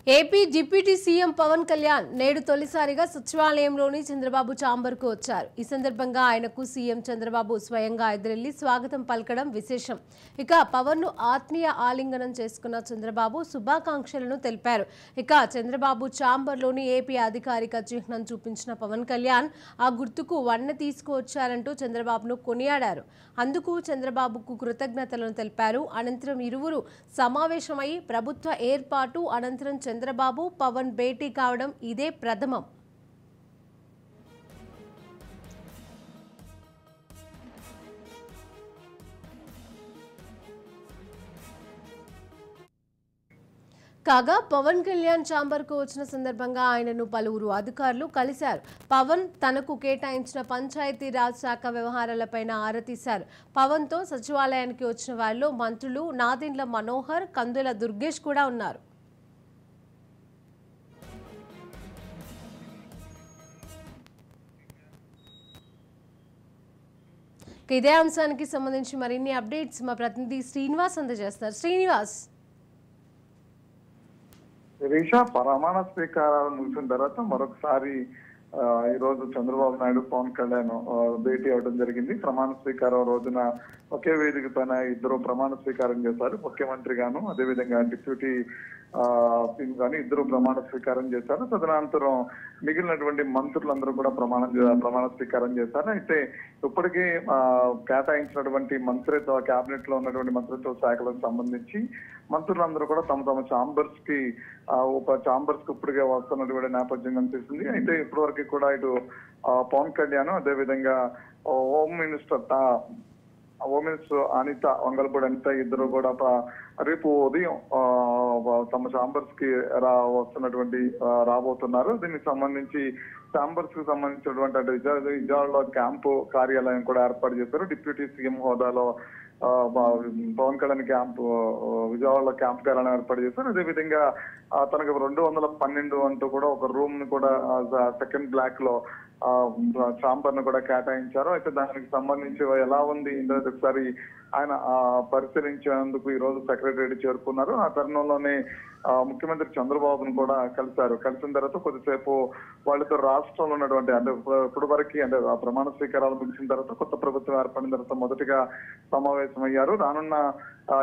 AP deputy CM Pawan Kalyan నేడు తొలిసారిగా సచివాలయంలోని చంద్రబాబు ఛాంబర్కు వచ్చారు. ఈ సందర్భంగా ఆయనకు సీఎం చంద్రబాబు స్వయంగా ఎదురెళ్లి స్వాగతం పలకడం విశేషం. ఇక పవన్ ను ఆత్మీయ ఆలింగనం చేసుకున్న చంద్రబాబు శుభాకాంక్షలను తెలిపారు. ఇక చంద్రబాబు ఛాంబర్లోని ఏపీ అధికారిక చిహ్నం చూపించిన పవన్ కళ్యాణ్ ఆ గుర్తుకు వన్నె తీసుకువచ్చారంటూ చంద్రబాబును కొనియాడారు. అందుకు చంద్రబాబుకు కృతజ్ఞతలను తెలిపారు. అనంతరం ఇరువురు సమావేశమై ప్రభుత్వ ఏర్పాటు అనంతరం చంద్రబాబు పవన్ భేటీ కావడం ఇదే ప్రథమం. కాగా పవన్ కళ్యాణ్ ఛాంబర్కు వచ్చిన సందర్భంగా ఆయనను పలువురు అధికారులు కలిశారు. పవన్ తనకు కేటాయించిన పంచాయతీరాజ్ శాఖ వ్యవహారాలపైన ఆరా తీశారు. పవన్తో సచివాలయానికి వచ్చిన వారిలో మంత్రులు నాదెండ్ల మనోహర్, కందుల దుర్గేష్ కూడా ఉన్నారు. ఇదే అంశానికి సంబంధించి మరిన్ని అప్డేట్స్ మా ప్రతినిధి శ్రీనివాస్ అందజేస్తారు. శ్రీనివాస్, రీషా ప్రమాణ స్వీకారాలు ముగిసిన తర్వాత మరొకసారి ఈ రోజు చంద్రబాబు నాయుడు పవన్ కళ్యాణ్ భేటీ అవడం జరిగింది. ప్రమాణ స్వీకారం రోజున ఒకే వేదిక పైన ఇద్దరు ప్రమాణ స్వీకారం చేశారు. ముఖ్యమంత్రి గాను అదేవిధంగా డిప్యూటీ సీఎం గాను ఇద్దరు ప్రమాణ స్వీకారం చేశారు. తదనంతరం మిగిలినటువంటి మంత్రులందరూ కూడా ప్రమాణ స్వీకారం చేశారు. అయితే ఇప్పటికీ కేటాయించినటువంటి మంత్రిత్వ కేబినెట్ లో ఉన్నటువంటి మంత్రిత్వ శాఖలకు సంబంధించి మంత్రులందరూ కూడా తమ తమ ఛాంబర్స్ కి ఇప్పటికే వస్తున్నటువంటి నేపథ్యం కనిపిస్తుంది. అయితే ఇప్పటి వరకు కూడా ఇటు పవన్ కళ్యాణ్ అదేవిధంగా హోమ్ మినిస్టర్ అనిత వంగలపూడి అనిత ఇద్దరు కూడా రేపు ఉదయం తమ ఛాంబర్స్ కి రాబోతున్నారు. దీనికి సంబంధించి ఛాంబర్స్ కి సంబంధించినటువంటి అంటే విజయవాడలో క్యాంపు కార్యాలయం కూడా ఏర్పాటు చేశారు. డిప్యూటీ సీఎం హోదాలో పవన్ కళ్యాణ్ విజయవాడలో క్యాంప్ కార్యాలయం ఏర్పాటు చేశారు. అదేవిధంగా తనకు 212 అంటూ కూడా ఒక రూమ్ ని కూడా సెకండ్ బ్లాక్ లో ఛాంబర్ ను కూడా కేటాయించారు. అయితే దానికి సంబంధించి ఎలా ఉంది ఒకసారి ఆయన పరిశీలించేందుకు ఈ రోజు సెక్రటరీ చేరుకున్నారు. ఆ తరుణంలోనే ముఖ్యమంత్రి చంద్రబాబును కూడా కలిశారు. కలిసిన తర్వాత కొద్దిసేపు వాళ్ళతో రాష్ట్రంలో ఉన్నటువంటి అంటే ఇప్పుడు వరకు అంటే ప్రమాణ స్వీకారాలు ముగిసిన తర్వాత కొత్త ప్రభుత్వం ఏర్పడిన తర్వాత మొదటిగా సమావేశమయ్యారు. రానున్న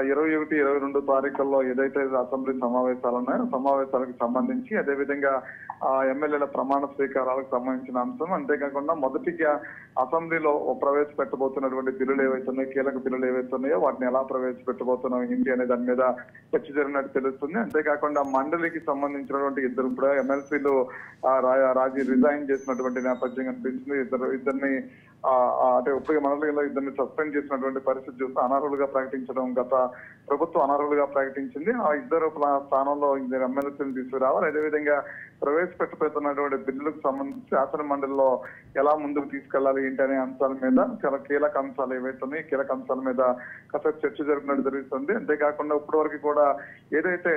21, 22 తారీఖుల్లో ఏదైతే అసెంబ్లీ సమావేశాలు ఉన్నాయో సమావేశాలకు సంబంధించి అదేవిధంగా ఎమ్మెల్యేల ప్రమాణ స్వీకారాలకు సంబంధించిన అంశం, అంతేకాకుండా మొదటిగా అసెంబ్లీలో ప్రవేశపెట్టబోతున్నటువంటి బిల్లులు ఏవైతున్నాయో కీలక బిల్లులు ఏవైతున్నాయో వాటిని ఎలా ప్రవేశపెట్టబోతున్నాం ఏంటి అనే దాని మీద చర్చ జరిగినట్టు తెలుస్తుంది. అంతేకాకుండా మండలికి సంబంధించినటువంటి ఇద్దరు కూడా ఎమ్మెల్సీలు రిజైన్ చేసినటువంటి నేపథ్యం కనిపిస్తుంది. ఇద్దరిని అంటే ఇప్పటికే మండలిలో ఇద్దరిని సస్పెండ్ చేసినటువంటి పరిస్థితి చూస్తే అనర్హులుగా ప్రకటించడం గత ప్రభుత్వం అనర్హులుగా ప్రకటించింది. ఆ ఇద్దరు స్థానంలో ఇద్దరు ఎమ్మెల్సీలు తీసుకురావాలి. అదేవిధంగా ప్రవేశపెట్టబోతున్నటువంటి బిల్లులకు సంబంధించి శాసన మండలిలో ఎలా ముందుకు తీసుకెళ్లాలి ఏంటి అనే అంశాల మీద చాలా కీలక అంశాలు ఏవైతున్నాయి కీలక అంశాల మీద కాసేపు చర్చ జరిపినట్టు జరుగుతుంది. అంతేకాకుండా ఇప్పటి వరకు కూడా ఏదైతే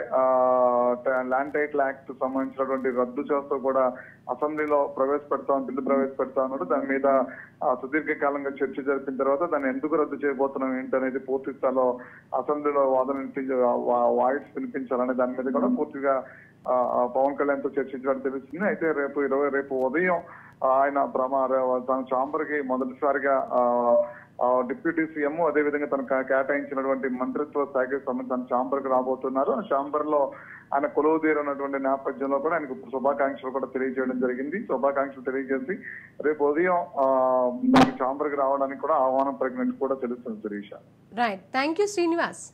ల్యాండ్ టైటిల్ యాక్ట్ సంబంధించినటువంటి రద్దు చేస్తూ కూడా అసెంబ్లీలో బిల్లు ప్రవేశపెడతా ఉన్నాడు. దాని మీద సుదీర్ఘకాలంగా చర్చ జరిపిన తర్వాత దాన్ని ఎందుకు రద్దు చేయబోతున్నాం ఏంటనేది పూర్తి స్థాయిలో అసెంబ్లీలో వాయిస్ వినిపించాలనే దాని మీద కూడా పూర్తిగా పవన్ కళ్యాణ్ తో చర్చించడం తెలుస్తుంది. అయితే రేపు ఉదయం ఆయన తన ఛాంబర్ కి మొదటిసారిగా డిప్యూటీ సీఎం అదేవిధంగా తనకు కేటాయించినటువంటి మంత్రిత్వ శాఖకు సంబంధించిన ఛాంబర్ కి రాబోతున్నారు. ఆ ఛాంబర్ లో ఆయన కొలువు తీరున్నటువంటి నేపథ్యంలో కూడా ఆయనకు శుభాకాంక్షలు కూడా తెలియజేయడం జరిగింది. శుభాకాంక్షలు తెలియజేసి రేపు ఉదయం ఛాంబర్ కి రావడానికి కూడా ఆహ్వానం ప్రకటించి కూడా తెలుస్తుంది. Sirisha, right, thank you Srinivas.